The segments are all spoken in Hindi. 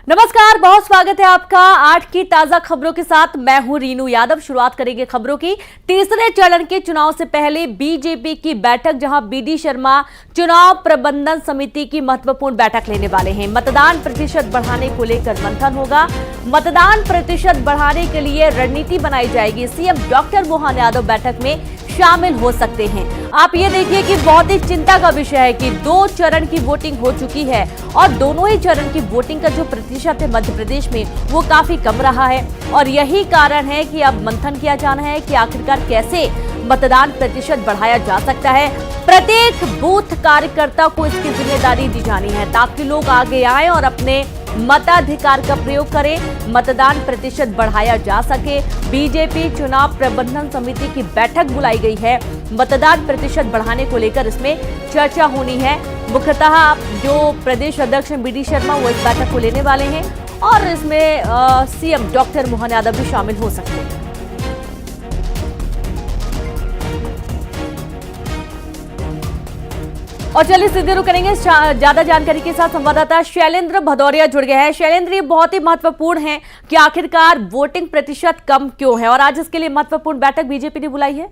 नमस्कार, बहुत स्वागत है आपका 8 की ताजा खबरों के साथ। मैं हूं रीनू यादव। शुरुआत करेंगे खबरों की। तीसरे चरण के चुनाव से पहले बीजेपी की बैठक, जहां बीडी शर्मा चुनाव प्रबंधन समिति की महत्वपूर्ण बैठक लेने वाले हैं। मतदान प्रतिशत बढ़ाने को लेकर मंथन होगा। मतदान प्रतिशत बढ़ाने के लिए रणनीति बनाई जाएगी। सीएम डॉक्टर मोहन यादव बैठक में शामिल हो सकते हैं। आप ये देखिए कि बहुत ही चिंता का विषय है कि 2 चरण की वोटिंग हो चुकी है और दोनों ही चरण की वोटिंग का जो प्रतिशत है मध्य प्रदेश में वो काफी कम रहा है। और यही कारण है कि अब मंथन किया जाना है कि आखिरकार कैसे मतदान प्रतिशत बढ़ाया जा सकता है। प्रत्येक बूथ कार्यकर्ता को इसकी जिम्मेदारी दी जानी है ताकि लोग आगे आए और अपने मताधिकार का प्रयोग करें, मतदान प्रतिशत बढ़ाया जा सके। बीजेपी चुनाव प्रबंधन समिति की बैठक बुलाई गई है। मतदान प्रतिशत बढ़ाने को लेकर इसमें चर्चा होनी है। मुख्यतः जो प्रदेश अध्यक्ष हैं बीडी शर्मा, वो इस बैठक को लेने वाले हैं और इसमें सीएम डॉक्टर मोहन यादव भी शामिल हो सकते हैं। और चलिए सीधे रुक करेंगे ज्यादा जानकारी के साथ संवाददाता शैलेंद्र भदौरिया जुड़ गए हैं। शैलेंद्र, ये बहुत ही महत्वपूर्ण है कि आखिरकार वोटिंग प्रतिशत कम क्यों है और आज इसके लिए महत्वपूर्ण बैठक बीजेपी ने बुलाई है।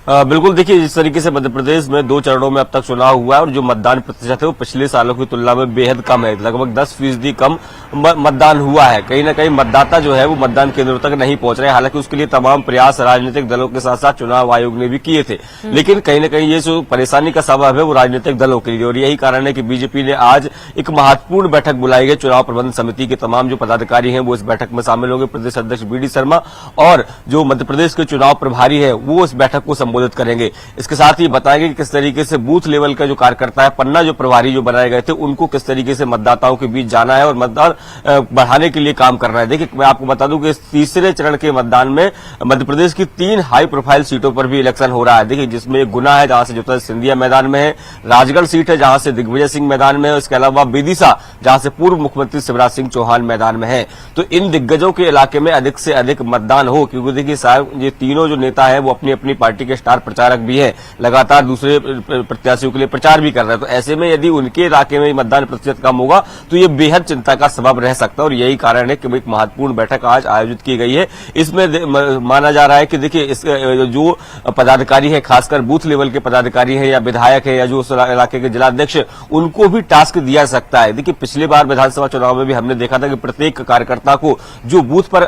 बिल्कुल, देखिए जिस तरीके से मध्य प्रदेश में 2 चरणों में अब तक चुनाव हुआ है और जो मतदान प्रतिशत है वो पिछले सालों की तुलना में बेहद कम है। लगभग 10% कम मतदान हुआ है। कहीं ना कहीं मतदाता जो है वो मतदान केंद्रों तक नहीं पहुंच रहे। हालांकि उसके लिए तमाम प्रयास राजनीतिक दलों के साथ साथ चुनाव आयोग ने भी किए थे, लेकिन कहीं ना कहीं ये जो परेशानी का सबब है वो राजनीतिक दलों के लिए, और यही कारण है कि बीजेपी ने आज एक महत्वपूर्ण बैठक बुलाई है। चुनाव प्रबंधन समिति के तमाम जो पदाधिकारी हैं वो इस बैठक में शामिल होंगे। प्रदेश अध्यक्ष बीडी शर्मा और जो मध्य प्रदेश के चुनाव प्रभारी है वो इस बैठक को संबोधित करेंगे। इसके साथ ही बताएंगे कि किस तरीके से बूथ लेवल का जो कार्यकर्ता है, पन्ना जो प्रभारी जो बनाए गए थे, उनको किस तरीके से मतदाताओं के बीच जाना है और मतदान बढ़ाने के लिए काम करना है। देखिए, मैं आपको बता दूं कि इस तीसरे चरण के मतदान में मध्य प्रदेश की 3 हाई प्रोफाइल सीटों पर भी इलेक्शन हो रहा है। देखिए, जिसमें एक गुना है जहां से ज्योतिरादित्य सिंधिया मैदान में है, राजगढ़ सीट है जहां से दिग्विजय सिंह मैदान में है, इसके अलावा विदिशा जहां से पूर्व मुख्यमंत्री शिवराज सिंह चौहान मैदान में है। तो इन दिग्गजों के इलाके में अधिक से अधिक मतदान हो, क्योंकि देखिए ये तीनों जो नेता है वो अपनी अपनी पार्टी के स्टार प्रचारक भी है, लगातार दूसरे प्रत्याशियों के लिए प्रचार भी कर रहे हैं। तो ऐसे में यदि उनके इलाके में मतदान प्रतिशत कम होगा तो ये बेहद चिंता का सबब रह सकता है, और यही कारण है कि एक महत्वपूर्ण बैठक आज आयोजित की गई है। इसमें माना जा रहा है कि देखिए इस जो पदाधिकारी है, खासकर बूथ लेवल के पदाधिकारी है या विधायक है या जो उस इलाके के जिलाध्यक्ष, उनको भी टास्क दिया जा सकता है। देखिए, पिछले बार विधानसभा चुनाव में भी हमने देखा था कि प्रत्येक कार्यकर्ता को जो बूथ पर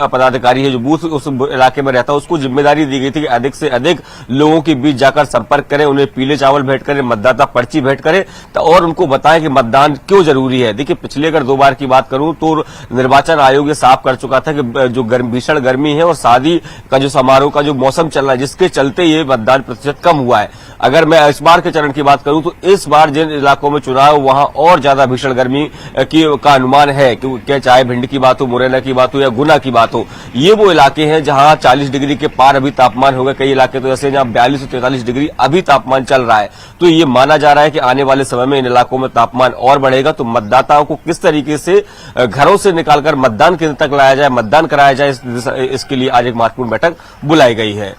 पदाधिकारी है, जो बूथ उस इलाके में रहता है, उसको जिम्मेदारी दी गई थी कि अधिक से अधिक लोगों के बीच जाकर संपर्क करें, उन्हें पीले चावल भेंट करें, मतदाता पर्ची भेंट करें और उनको बताएं कि मतदान क्यों जरूरी है। देखिए, पिछले अगर 2 बार की बात करूं तो निर्वाचन आयोग ये साफ कर चुका था कि जो भीषण गर्मी है और शादी का जो समारोह का जो मौसम चल रहा है, जिसके चलते ये मतदान प्रतिशत कम हुआ है। अगर मैं इस बार के चरण की बात करूं तो इस बार जिन इलाकों में चुनाव वहां और ज्यादा भीषण गर्मी का अनुमान है, कि चाहे भिंड की बात हो, मुरैना की बात हो या गुना की बात हो, ये वो इलाके हैं जहां 40 डिग्री के पार अभी तापमान होगा। कई इलाके तो ऐसे जहां 42 से 43 डिग्री अभी तापमान चल रहा है। तो ये माना जा रहा है कि आने वाले समय में इन इलाकों में तापमान और बढ़ेगा। तो मतदाताओं को किस तरीके से घरों से निकालकर मतदान केंद्र तक लाया जाए, मतदान कराया जाए, इसके लिए आज एक महत्वपूर्ण बैठक बुलाई गई है।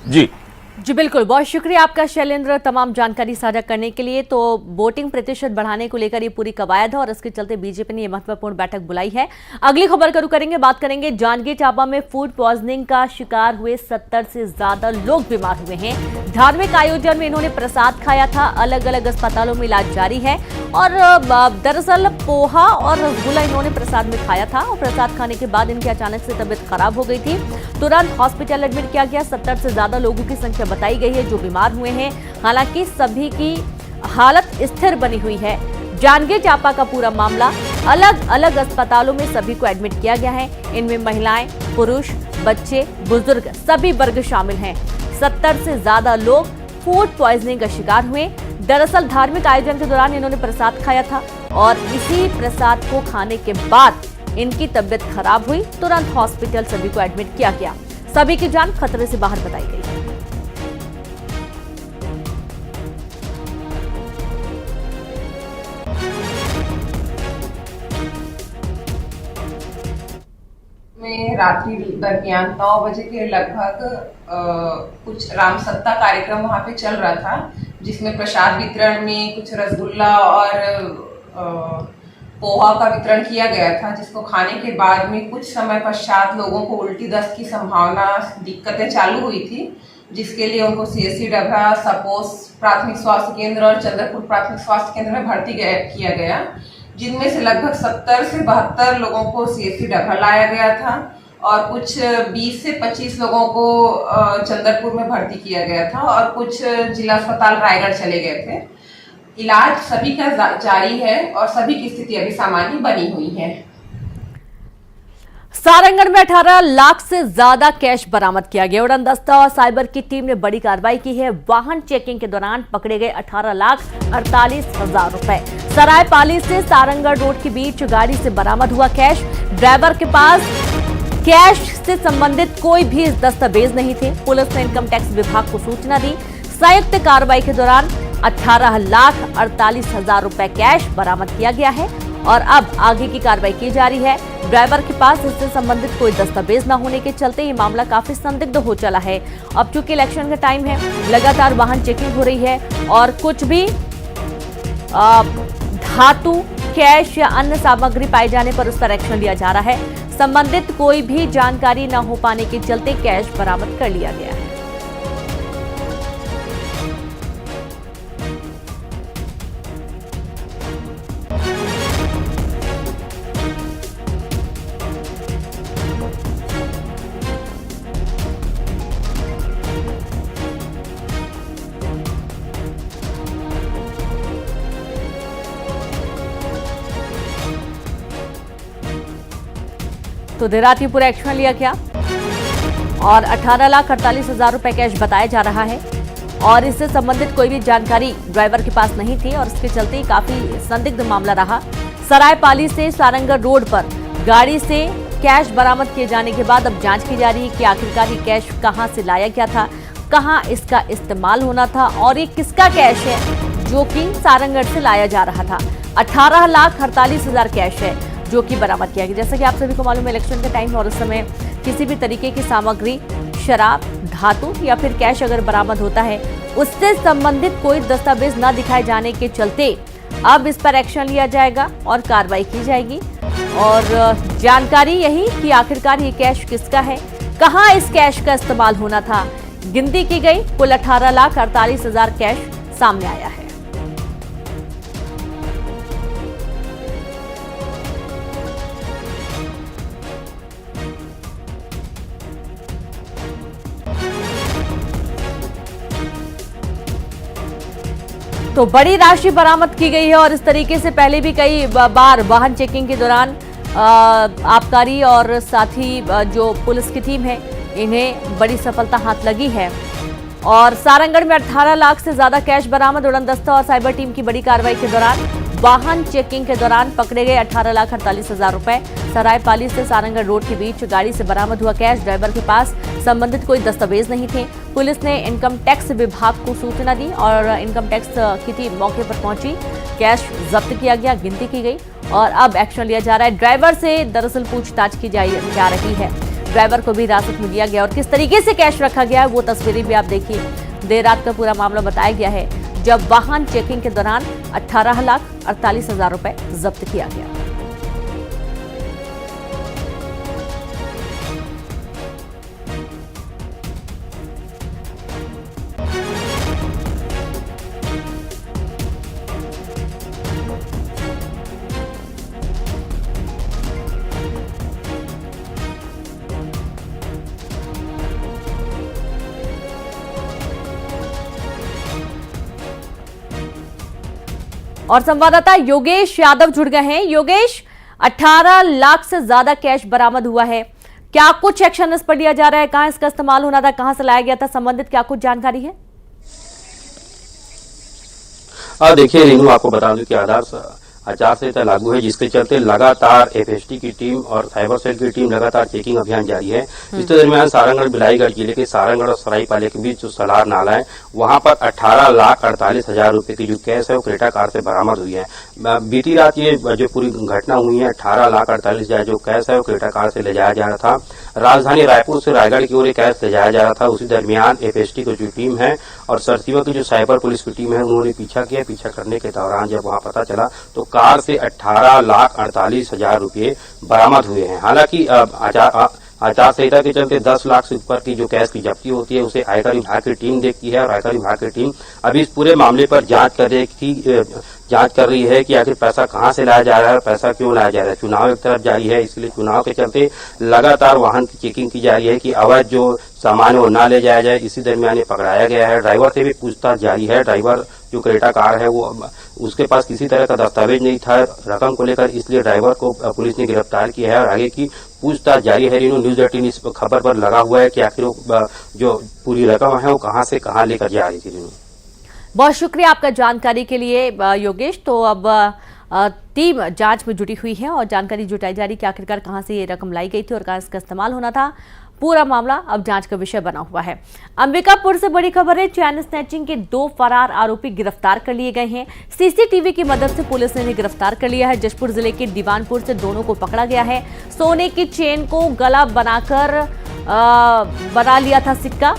जी बिल्कुल, बहुत शुक्रिया आपका शैलेंद्र, तमाम जानकारी साझा करने के लिए। तो वोटिंग प्रतिशत बढ़ाने को लेकर ये पूरी कवायद है और इसके चलते बीजेपी ने ये महत्वपूर्ण बैठक बुलाई है। अगली खबर का रुख करेंगे, बात करेंगे जांजगीर चांपा में फूड पॉइजनिंग का शिकार हुए 70 से ज्यादा लोग बीमार हुए हैं। धार्मिक आयोजन में इन्होंने प्रसाद खाया था। अलग अलग अस्पतालों में इलाज जारी है और दरअसल पोहा और रसगुल्ला इन्होंने प्रसाद में खाया था और प्रसाद खाने के बाद इनकी अचानक से तबीयत खराब हो गई थी। तुरंत हॉस्पिटल एडमिट किया गया। 70 से ज्यादा लोगों की संख्या बताई गई है जो बीमार हुए हैं। हालांकि सभी की हालत स्थिर बनी हुई है। जांजगीर चांपा का पूरा मामला, अलग अलग अस्पतालों में सभी को एडमिट किया गया है। इनमें महिलाएं, पुरुष, बच्चे, बुजुर्ग सभी वर्ग शामिल हैं। 70 से ज्यादा लोग फूड पॉइजनिंग का शिकार हुए। दरअसल धार्मिक आयोजन के दौरान इन्होंने प्रसाद खाया था और इसी प्रसाद को खाने के बाद इनकी तबीयत खराब हुई। तुरंत हॉस्पिटल सभी को एडमिट किया गया। सभी की जान खतरे से बाहर बताई गई है। में रात्रि दरमियान 9 बजे के लगभग कुछ राम सत्ता कार्यक्रम वहाँ पे चल रहा था, जिसमें प्रसाद वितरण में कुछ रसगुल्ला और पोहा का वितरण किया गया था, जिसको खाने के बाद में कुछ समय पश्चात लोगों को उल्टी दस्त की संभावना, दिक्कतें चालू हुई थी, जिसके लिए उनको CSC डभरा, सपोस प्राथमिक स्वास्थ्य केंद्र और चंद्रपुर प्राथमिक स्वास्थ्य केंद्र में भर्ती किया गया, जिनमें से लगभग 70 से 72 लोगों को CSC डभरा लाया गया था और कुछ 20 से 25 लोगों को चंद्रपुर में भर्ती किया गया था और कुछ जिला अस्पताल रायगढ़ चले गए थे। इलाज सभी का जारी है और सभी की स्थिति अभी सामान्य बनी हुई है। सारंगढ़ में 18 लाख से ज्यादा कैश बरामद किया गया। उड़न दस्ता और साइबर की टीम ने बड़ी कार्रवाई की है। वाहन चेकिंग के दौरान पकड़े गए 18,48,000 रुपए। सरायपाली से सारंगढ़ रोड के बीच गाड़ी से बरामद हुआ कैश। ड्राइवर के पास कैश से संबंधित कोई भी दस्तावेज नहीं थे। पुलिस ने इनकम टैक्स विभाग को सूचना दी। संयुक्त कार्रवाई के दौरान 18,48,000 रुपए कैश बरामद किया गया है और अब आगे की कार्रवाई की जा रही है। ड्राइवर के पास इससे संबंधित कोई दस्तावेज न होने के चलते ये मामला काफी संदिग्ध हो चला है। अब चूंकि इलेक्शन का टाइम है, लगातार वाहन चेकिंग हो रही है और कुछ भी धातु, कैश या अन्य सामग्री पाए जाने पर उस पर एक्शन लिया जा रहा है। संबंधित कोई भी जानकारी न हो पाने के चलते कैश बरामद कर लिया गया है। तो देर रात ही पूरा एक्शन लिया गया और 18,48,000 रुपए कैश बताया जा रहा है और इससे संबंधित कोई भी जानकारी ड्राइवर के पास नहीं थी और इसके चलते काफी संदिग्ध मामला रहा। सरायपाली से सारंगढ़ रोड पर गाड़ी से कैश बरामद किए जाने के बाद अब जांच की जा रही है कि आखिरकार ये कैश कहां से लाया गया था, कहां इसका इस्तेमाल होना था और ये किसका कैश है जो कि सारंगढ़ से लाया जा रहा था। 18,48,000 कैश है जो कि बरामद किया गया। जैसा कि आप सभी को मालूम है, इलेक्शन का टाइम है और उस समय किसी भी तरीके की सामग्री, शराब, धातु या फिर कैश अगर बरामद होता है, उससे संबंधित कोई दस्तावेज न दिखाए जाने के चलते अब इस पर एक्शन लिया जाएगा और कार्रवाई की जाएगी। और जानकारी यही कि आखिरकार ये कैश किसका है, कहां इस कैश का इस्तेमाल होना था, गिनती की गई। कुल 18,48,000 कैश सामने आया है। तो बड़ी राशि बरामद की गई है और इस तरीके से पहले भी कई बार वाहन चेकिंग के दौरान आबकारी और साथ ही जो पुलिस की टीम है, इन्हें बड़ी सफलता हाथ लगी है। और सारंगढ़ में 18 लाख से ज्यादा कैश बरामद। उड़न दस्ता और साइबर टीम की बड़ी कार्रवाई के दौरान वाहन चेकिंग के दौरान पकड़े गए 18,48,000 रुपए। सरायपाली से सारंगढ़ रोड के बीच गाड़ी से बरामद हुआ कैश। ड्राइवर के पास संबंधित कोई दस्तावेज नहीं थे। पुलिस ने इनकम टैक्स विभाग को सूचना दी और इनकम टैक्स की टीम मौके पर पहुंची। कैश जब्त किया गया, गिनती की गई और अब एक्शन लिया जा रहा है। ड्राइवर से दरअसल पूछताछ की जा रही है। ड्राइवर को भी हिरासत में लिया गया और किस तरीके से कैश रखा गया है वो तस्वीरें भी आप देखिए। देर रात का पूरा मामला बताया गया है जब वाहन चेकिंग के दौरान 18,48,000 रुपए जब्त किया गया। और संवाददाता योगेश यादव जुड़ गए हैं। योगेश, 18 लाख से ज्यादा कैश बरामद हुआ है, क्या कुछ एक्शन इस पर लिया जा रहा है? कहां इसका इस्तेमाल होना था, कहां से लाया गया था, संबंधित क्या कुछ जानकारी है? देखिए रीनू, आपको बता दूं कि आचार संहिता लागू है, जिसके चलते लगातार एफएसटी की टीम और साइबर सेल की टीम लगातार चेकिंग अभियान जारी है। इस दरमियान सारंगढ़ बिलाईगढ़ जिले के सारंगढ़ और सरायपाले के बीच जो सलार नाला है, वहां पर 18,48,000 रुपए की जो कैश है वो क्रेटा कार से बरामद हुई है। बीती रात ये जो पूरी घटना हुई है, 18,48,000 जो कैश है वो क्रेटा कार से ले जाया जा रहा था। राजधानी रायपुर से रायगढ़ की ओर कैश ले जाया जा रहा था। उसी दरमियान एफएसटी की जो टीम है और सरसीवा की जो साइबर पुलिस की टीम है, उन्होंने पीछा किया। पीछा करने के दौरान जब वहां पता चला तो कार से 18,48,000 रुपए बरामद हुए हैं। हालांकि आचार संहिता के चलते 10 लाख से ऊपर की जो कैश की जब्ती होती है उसे आयकर विभाग की टीम देखती है और आयकर विभाग की टीम अभी इस पूरे मामले पर जांच कर रही है कि आखिर पैसा कहां से लाया जा रहा है, पैसा क्यों लाया जा रहा है। चुनाव एक तरफ जारी है, इसलिए चुनाव के चलते लगातार वाहन की चेकिंग की जा रही है कि अवैध जो सामान है वो न ले जाया जाए। इसी दरमियान ये पकड़ाया गया है। ड्राइवर से भी पूछताछ जारी है। ड्राइवर जो क्रेटा कार है वो उसके पास किसी तरह का दस्तावेज नहीं था रकम को लेकर, इसलिए ड्राइवर को पुलिस ने गिरफ्तार किया है और आगे की पूछताछ जारी है। रीनू न्यूज 18 इस खबर पर लगा हुआ है कि आखिर जो पूरी रकम है वो कहां से कहां लेकर जा रही थी। रीनू, बहुत शुक्रिया आपका जानकारी के लिए योगेश। तो अब टीम जांच में जुटी हुई है और जानकारी जुटाई जा रही कि आखिरकार कहां से ये रकम लाई गई थी और कहां इसका इस्तेमाल होना था। पूरा मामला अब जांच का विषय बना हुआ है। अंबिकापुर से बड़ी खबर है, चैन स्नैचिंग के 2 फरार आरोपी गिरफ्तार कर लिए गए हैं। सीसीटीवी की मदद से पुलिस ने इन्हें गिरफ्तार कर लिया है। जशपुर जिले के दीवानपुर से दोनों को पकड़ा गया है। सोने की चेन को गला बनाकर बना लिया था सिक्का।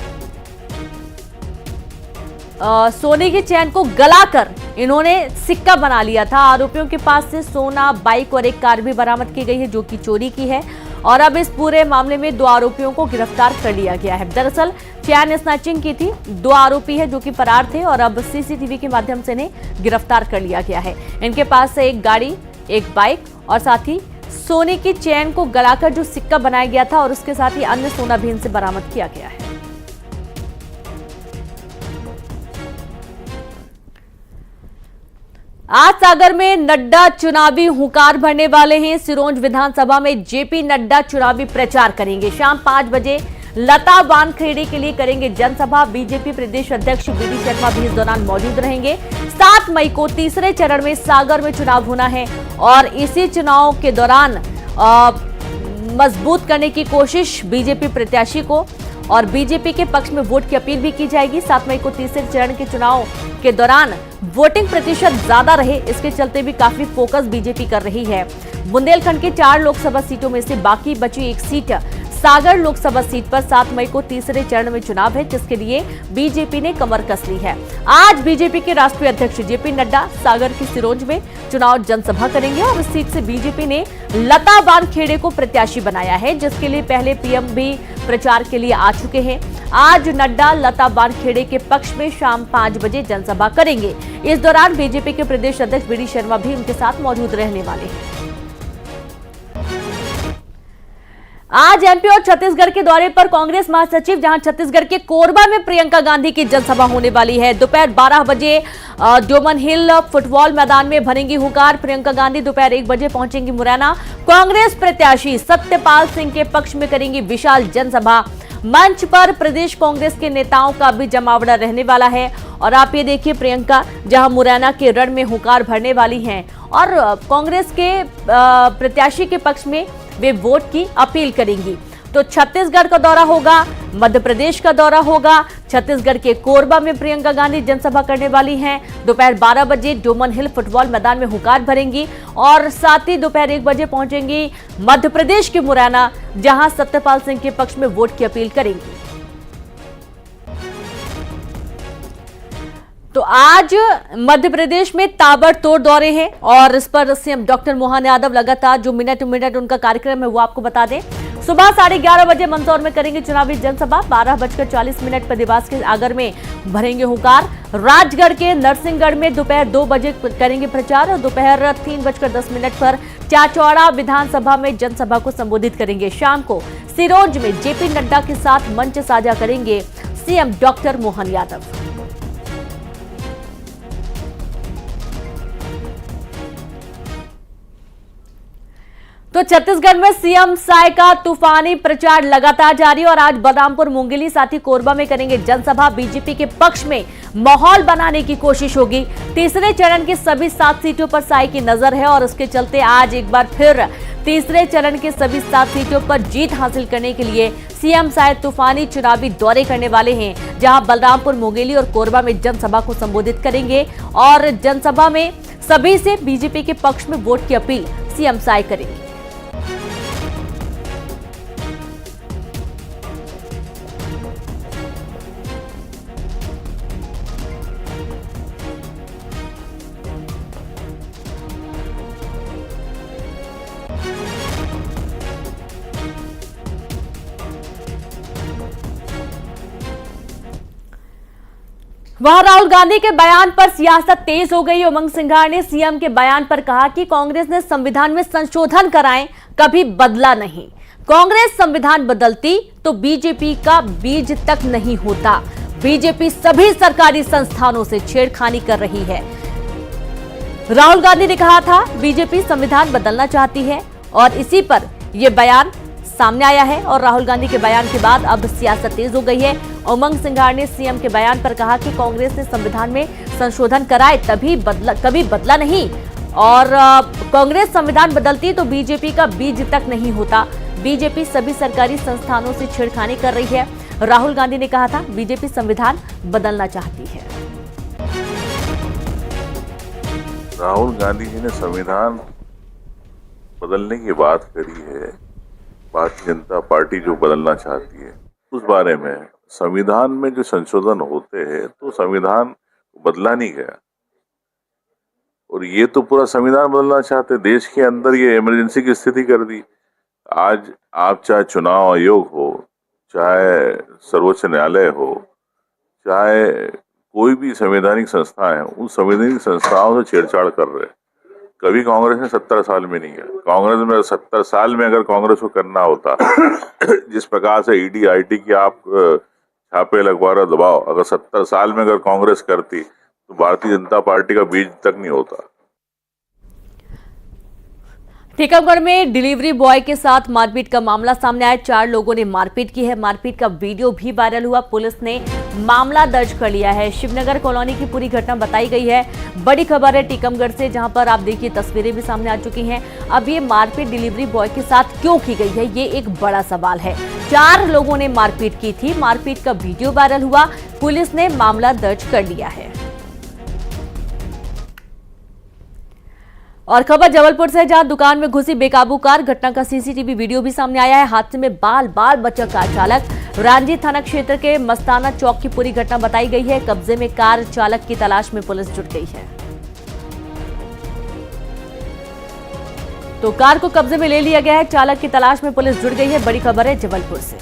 सोने की चैन को गलाकर इन्होंने सिक्का बना लिया था। आरोपियों के पास से सोना, बाइक और एक कार भी बरामद की गई है जो कि चोरी की है और अब इस पूरे मामले में 2 आरोपियों को गिरफ्तार कर लिया गया है। दरअसल चैन स्नैचिंग की थी, 2 आरोपी है जो कि फरार थे और अब सीसीटीवी के माध्यम से इन्हें गिरफ्तार कर लिया गया है। इनके पास से एक गाड़ी, एक बाइक और साथ ही सोने की चैन को गलाकर जो सिक्का बनाया गया था और उसके साथ ही अन्य सोना भी इनसे बरामद किया गया है। आज सागर में नड्डा चुनावी हुंकार भरने वाले हैं। सिरोंज विधानसभा में जेपी नड्डा चुनावी प्रचार करेंगे। शाम 5 बजे लता वानखेड़े के लिए करेंगे जनसभा। बीजेपी प्रदेश अध्यक्ष बीडी शर्मा भी इस दौरान मौजूद रहेंगे। 7 मई को तीसरे चरण में सागर में चुनाव होना है और इसी चुनाव के दौरान मजबूत करने की कोशिश बीजेपी प्रत्याशी को और बीजेपी के पक्ष में वोट की अपील भी की जाएगी। 7 मई को तीसरे चरण के चुनाव के दौरान वोटिंग प्रतिशत ज्यादा रहे, इसके चलते भी काफी फोकस बीजेपी कर रही है। बुंदेलखंड के 4 लोकसभा सीटों में से बाकी बची एक सीट सागर लोकसभा सीट पर 7 मई को तीसरे चरण में चुनाव है, जिसके लिए बीजेपी ने कमर कस ली है। आज बीजेपी के राष्ट्रीय अध्यक्ष जेपी नड्डा सागर की सिरोंज में चुनाव जनसभा करेंगे और इस सीट से बीजेपी ने लता वानखेड़े को प्रत्याशी बनाया है, जिसके लिए पहले पीएम भी प्रचार के लिए आ चुके हैं। आज नड्डा लता वानखेड़े के पक्ष में शाम 5 बजे जनसभा करेंगे। इस दौरान बीजेपी के प्रदेश अध्यक्ष बीडी शर्मा भी उनके साथ मौजूद रहने वाले हैं। आज एमपी और छत्तीसगढ़ के दौरे पर कांग्रेस महासचिव, जहां छत्तीसगढ़ के कोरबा में प्रियंका गांधी की जनसभा होने वाली है। दोपहर 12 बजे डोमन हिल फुटबॉल मैदान में भरेंगी हुंकार। प्रियंका गांधी दोपहर 1 बजे पहुंचेंगी मुरैना। कांग्रेस प्रत्याशी सत्यपाल सिंह के पक्ष में करेंगी विशाल जनसभा। मंच पर प्रदेश कांग्रेस के नेताओं का भी जमावड़ा रहने वाला है और आप ये देखिए, प्रियंका जहां मुरैना के रण में हुंकार भरने वाली हैं और कांग्रेस के प्रत्याशी के पक्ष में वे वोट की अपील करेंगी। तो छत्तीसगढ़ का दौरा होगा, मध्य प्रदेश का दौरा होगा। छत्तीसगढ़ के कोरबा में प्रियंका गांधी जनसभा करने वाली हैं। दोपहर 12 बजे डोमन हिल फुटबॉल मैदान में हुंकार भरेंगी और साथ ही दोपहर 1 बजे पहुंचेंगी मध्य प्रदेश के मुरैना, जहां सत्यपाल सिंह के पक्ष में वोट की अपील करेंगी। तो आज मध्य प्रदेश में ताबड़तोड़ दौरे हैं और इस पर सीएम डॉक्टर मोहन यादव लगातार जो मिनट उनका कार्यक्रम है वो आपको बता दें। सुबह 11:30 बजे मंदसौर में करेंगे चुनावी जनसभा। 12:40 पर देवास के आगर में भरेंगे हुंकार। राजगढ़ के नरसिंहगढ़ में दोपहर 2 बजे करेंगे प्रचार और दोपहर 3:10 पर चाचौड़ा विधानसभा में जनसभा को संबोधित करेंगे। शाम को सिरोंज में जेपी नड्डा के साथ मंच साझा करेंगे सीएम डॉक्टर मोहन यादव। तो छत्तीसगढ़ में सीएम साय का तूफानी प्रचार लगातार जारी और आज बलरामपुर, मुंगेली साथ ही कोरबा में करेंगे जनसभा। बीजेपी के पक्ष में माहौल बनाने की कोशिश होगी। तीसरे चरण की सभी 7 सीटों पर साय की नजर है और उसके चलते आज एक बार फिर तीसरे चरण के सभी 7 सीटों पर जीत हासिल करने के लिए सीएम साय तूफानी चुनावी दौरे करने वाले हैं, जहां बलरामपुर, मुंगेली और कोरबा में जनसभा को संबोधित करेंगे और जनसभा में सभी से बीजेपी के पक्ष में वोट की अपील सीएम साय करेंगे। वहां राहुल गांधी के बयान पर सियासत तेज हो गई। उमंग सिंघार ने सीएम के बयान पर कहा कि कांग्रेस ने संविधान में संशोधन कराए, कभी बदला नहीं। कांग्रेस संविधान बदलती तो बीजेपी का बीज तक नहीं होता। बीजेपी सभी सरकारी संस्थानों से छेड़खानी कर रही है। राहुल गांधी ने कहा था बीजेपी संविधान बदलना चाहती है और इसी पर यह बयान सामने आया है और राहुल गांधी के बयान के बाद अब सियासत तेज हो गई है। उमंग सिंघार ने सीएम के बयान पर कहा कि कांग्रेस ने संविधान में संशोधन कराए कभी बदला नहीं और कांग्रेस संविधान बदलती तो बीजेपी का बीज तक नहीं होता। बीजेपी सभी सरकारी संस्थानों से छेड़खानी कर रही है। राहुल गांधी ने कहा था बीजेपी संविधान बदलना चाहती है। राहुल गांधी जी ने संविधान बदलने की बात करी है। भारतीय जनता पार्टी जो बदलना चाहती है उस बारे में संविधान में जो संशोधन होते हैं तो संविधान बदला नहीं गया और ये तो पूरा संविधान बदलना चाहते। देश के अंदर ये इमरजेंसी की स्थिति कर दी। आज आप चाहे चुनाव आयोग हो, चाहे सर्वोच्च न्यायालय हो, चाहे कोई भी संवैधानिक संस्था है, उन संवैधानिक संस्थाओं से छेड़छाड़ कर रहे हैं। कभी कांग्रेस ने 70 साल में नहीं किया। कांग्रेस में 70 साल में अगर कांग्रेस को करना होता जिस प्रकार से ईडी आईटी की आप छापे लगवा रहे दबाव, अगर 70 साल में अगर कांग्रेस करती तो भारतीय जनता पार्टी का बीज तक नहीं होता। टीकमगढ़ में डिलीवरी बॉय के साथ मारपीट का मामला सामने आया। 4 लोगों ने मारपीट की है। मारपीट का वीडियो भी वायरल हुआ। पुलिस ने मामला दर्ज कर लिया है। शिवनगर कॉलोनी की पूरी घटना बताई गई है। बड़ी खबर है टीकमगढ़ से, जहां पर आप देखिए तस्वीरें भी सामने आ चुकी हैं। अब ये मारपीट डिलीवरी बॉय के साथ क्यों की गई है, ये एक बड़ा सवाल है। 4 लोगों ने मारपीट की थी। मारपीट का वीडियो वायरल हुआ। पुलिस ने मामला दर्ज कर लिया है। और खबर जबलपुर से, जहां दुकान में घुसी बेकाबू कार। घटना का सीसीटीवी वीडियो भी सामने आया है। हादसे में बाल बचा कार चालक। रांझी थाना क्षेत्र के मस्ताना चौक की पूरी घटना बताई गई है। कब्जे में कार चालक की तलाश में पुलिस जुट गई है। तो कार को कब्जे में ले लिया गया है। चालक की तलाश में पुलिस जुट गई है। बड़ी खबर है जबलपुर से।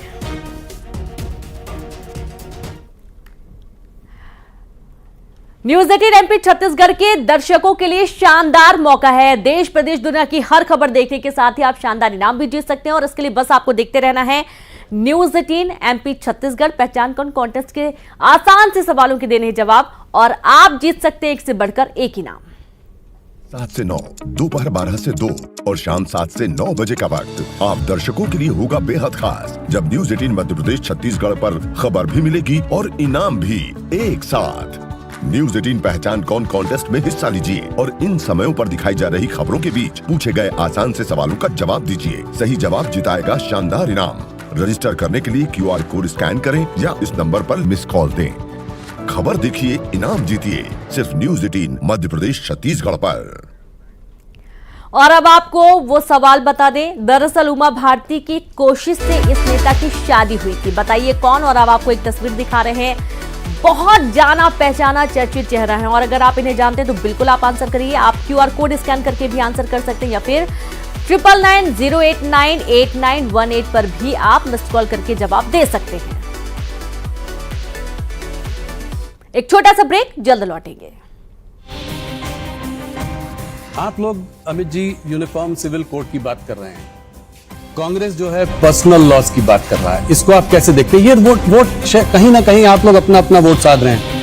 न्यूज 18 एमपी छत्तीसगढ़ के दर्शकों के लिए शानदार मौका है। देश प्रदेश दुनिया की हर खबर देखने के साथ ही आप शानदार इनाम भी जीत सकते हैं और इसके लिए बस आपको देखते रहना है न्यूज 18 एमपी छत्तीसगढ़। पहचान कौन कॉन्टेस्ट के आसान से सवालों के देने जवाब और आप जीत सकते हैं एक से बढ़कर एक इनाम। 7 से 9, दोपहर 12 से 2 और शाम 7 से 9 बजे का वक्त आप दर्शकों के लिए होगा बेहद खास, जब न्यूज 18 मध्य प्रदेश छत्तीसगढ़ पर खबर भी मिलेगी और इनाम भी एक साथ। न्यूज 18 पहचान कौन कॉन्टेस्ट में हिस्सा लीजिए और इन समयों पर दिखाई जा रही खबरों के बीच पूछे गए आसान से सवालों का जवाब दीजिए। सही जवाब जिताएगा शानदार इनाम। रजिस्टर करने के लिए QR कोड स्कैन करें या इस नंबर पर मिस कॉल दें। खबर देखिए, इनाम जीतिए, सिर्फ न्यूज 18 मध्य प्रदेश छत्तीसगढ़ पर। और अब आपको वो सवाल बता दें। दरअसल उमा भारती की कोशिश से इस नेता की शादी हुई थी। बताइए कौन। और अब आपको एक तस्वीर दिखा रहे हैं। बहुत जाना पहचाना चर्चित चेहरा है और अगर आप इन्हें जानते हैं तो बिल्कुल आप आंसर करिए। आप QR कोड स्कैन करके भी आंसर कर सकते हैं या फिर 9990898918 पर भी आप मिस्ड कॉल करके जवाब दे सकते हैं। एक छोटा सा ब्रेक, जल्द लौटेंगे। आप लोग Amit ji uniform civil code की बात कर रहे हैं, कांग्रेस जो है पर्सनल लॉस की बात कर रहा है, इसको आप कैसे देखते हैं? ये वोट कहीं ना कहीं आप लोग अपना वोट साध रहे हैं।